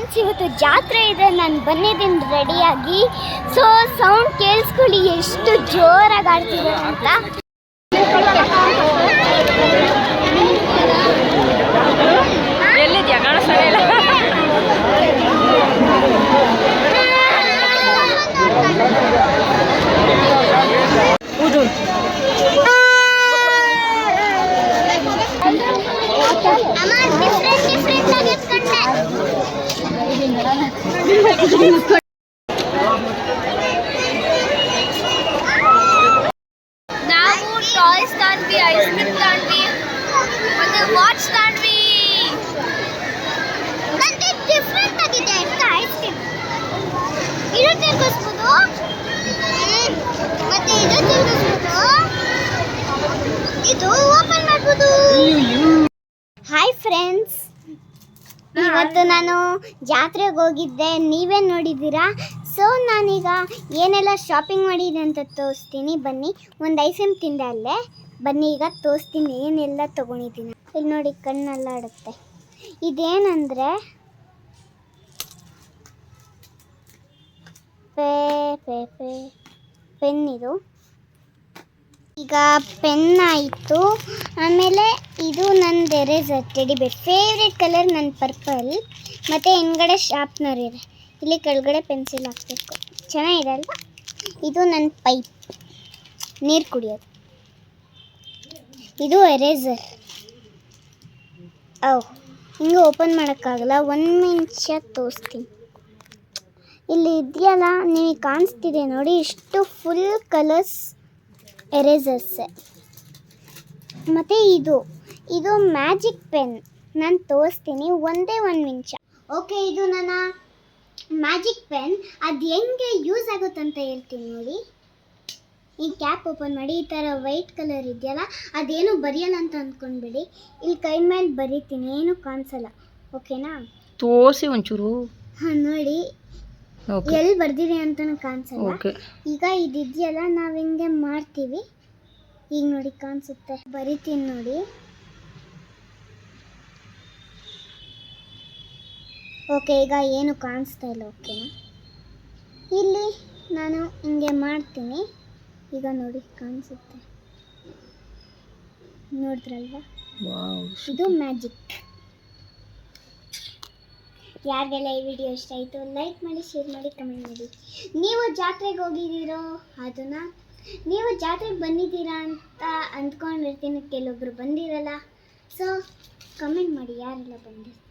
Friends, ಇವತ್ತು ಜಾತ್ರೆ ಇದೆ. ನಾನು ಬಂದಿದ್ದೀನಿ ರೆಡಿಯಾಗಿ. ಸೊ ಸೌಂಡ್ ಕೇಳಿಸ್ಕೊಳ್ಳಿ ಎಷ್ಟು ಜೋರಾಗಿ ಆಡ್ತಿದೆ ಅಂತ. ಎಲ್ಲಿದ್ಯಾ ಕಾಣಿಸ್ತಾನೆ ಇಲ್ಲ. ನಾವು ಟಾಯ್ಸ್ ತಾಂಡ್ವಿ, ಐಸ್ ಕ್ರೀಮ್ ತಾಂಡ್ವಿ, ಮತ್ತೆ ವಾಚ್ ತಾಂಡ್ವಿ. ನನಗೆ ಡಿಫ್ರೆಂಟ್ ಆಗಿದೆ ಅಂತ ಐಸ್ ಕ್ರೀಮ್. ಇದು ತಿರ್ಗಿಸ್ಬೋದು, ಮತ್ತೆ ಇದು ತಿರ್ಗಿಸ್ಬೋದು, ಇದು ಓಪನ್ ಮಾಡ್ಬೋದು. ಹಾಯ್ ಫ್ರೆಂಡ್ಸ್, ಇವತ್ತು ನಾನು ಜಾತ್ರೆಗೆ ಹೋಗಿದ್ದೆ, ನೀವೇ ನೋಡಿದ್ದೀರಾ. ಸೊ ನಾನೀಗ ಏನೆಲ್ಲ ಶಾಪಿಂಗ್ ಮಾಡಿದೆ ಅಂತ ತೋರಿಸ್ತೀನಿ. ಬನ್ನಿ, ಒಂದು ಐಸ್ ಕ್ರೀಮ್ ತಿಂದೆ ಅಲ್ಲೇ. ಬನ್ನಿ ಈಗ ತೋರಿಸ್ತೀನಿ ಏನೆಲ್ಲ ತೊಗೊಂಡಿದ್ದೀನಿ. ಇಲ್ಲಿ ನೋಡಿ, ಕಣ್ಣೆಲ್ಲ ಆಡುತ್ತೆ. ಇದೇನಂದರೆ ಪೆನ್. ಇದು ಈಗ ಪೆನ್ ಆಯಿತು. ಆಮೇಲೆ ಇದು ನಂದು ಎರೇಸರ್ ಟೆಡಿ ಬೇರ್. ಫೇವ್ರೆಟ್ ಕಲರ್ ನನ್ನ ಪರ್ಪಲ್. ಮತ್ತು ಹಿಂದ್ಗಡೆ ಶಾರ್ಪ್ನರ್ ಇದೆ. ಇಲ್ಲಿ ಕೆಳಗಡೆ ಪೆನ್ಸಿಲ್ ಹಾಕಬೇಕು. ಚೆನ್ನಾಗಿದೆ ಅಲ್ವಾ? ಇದು ನನ್ನ ಪೈಪ್, ನೀರು ಕುಡಿಯೋದು. ಇದು ಎರೇಸರ್. ಹಿಂಗೆ ಓಪನ್ ಮಾಡೋಕ್ಕಾಗಲ್ಲ, ಒಂದು ನಿಮಿಷ ತೋರಿಸ್ತೀನಿ. ಇಲ್ಲಿ ಇದೆಯಲ್ಲ, ನಿಮಗೆ ಕಾಣಿಸ್ತಿದೆ ನೋಡಿ, ಇಷ್ಟು ಫುಲ್ ಕಲರ್ಸ್ ಎರೇಸರ್ಸೆ. ಮತ್ತು ಇದು ಮ್ಯಾಜಿಕ್ ಪೆನ್. ನಾನು ತೋರಿಸ್ತೀನಿ, ಒಂದೇ ಒಂದು ನಿಮಿಷ. ಓಕೆ, ಇದು ನನ್ನ ಮ್ಯಾಜಿಕ್ ಪೆನ್. ಅದು ಹೆಂಗೆ ಯೂಸ್ ಆಗುತ್ತಂತ ಹೇಳ್ತೀನಿ ನೋಡಿ. ಈ ಕ್ಯಾಪ್ ಓಪನ್ ಮಾಡಿ, ಈ ಥರ ವೈಟ್ ಕಲರ್ ಇದೆಯಲ್ಲ, ಅದೇನು ಬರೆಯಲ್ಲ ಅಂತ ಅಂದ್ಕೊಂಡ್ಬಿಡಿ. ಇಲ್ಲಿ ಕೈ ಮೇಲೆ ಬರೀತೀನಿ, ಏನು ಕಾಣಿಸಲ್ಲ. ಓಕೆನಾ? ತೋರಿಸಿ ಒಂಚೂರು. ಹಾಂ, ನೋಡಿ ಎಲ್ಲಿ ಬರ್ದಿದೆ ಅಂತಲೂ ಕಾಣಿಸಲ್ಲ. ಈಗ ಇದೆಯಲ್ಲ, ನಾವು ಹಿಂಗೆ ಮಾಡ್ತೀವಿ. ಈಗ ನೋಡಿ ಕಾಣಿಸುತ್ತೆ, ಬರಿತೀನಿ ನೋಡಿ. ಓಕೆ, ಈಗ ಏನು ಕಾಣಿಸ್ತಾ ಇಲ್ಲ. ಓಕೆನಾ? ಇಲ್ಲಿ ನಾನು ಹಿಂಗೆ ಮಾಡ್ತೀನಿ. ಈಗ ನೋಡಿ ಕಾಣಿಸುತ್ತೆ, ನೋಡಿದ್ರಲ್ವಾ? ಇದು ಮ್ಯಾಜಿಕ್. ಯಾರಿಗೆಲ್ಲ ಈ ವಿಡಿಯೋ ಇಷ್ಟ ಆಯಿತು ಲೈಕ್ ಮಾಡಿ, ಶೇರ್ ಮಾಡಿ, ಕಮೆಂಟ್ ಮಾಡಿ. ನೀವು ಜಾತ್ರೆಗೆ ಹೋಗಿದ್ದೀರೋ ಅದನ್ನು, ನೀವು ಜಾತ್ರೆಗೆ ಬಂದಿದ್ದೀರಾ ಅಂತ ಅಂದ್ಕೊಂಡಿರ್ತೀನಿ. ಕೆಲವೊಬ್ಬರು ಬಂದಿರಲ್ಲ. ಸೊ ಕಮೆಂಟ್ ಮಾಡಿ ಯಾರೆಲ್ಲ ಬಂದಿರ್ತಾರೆ.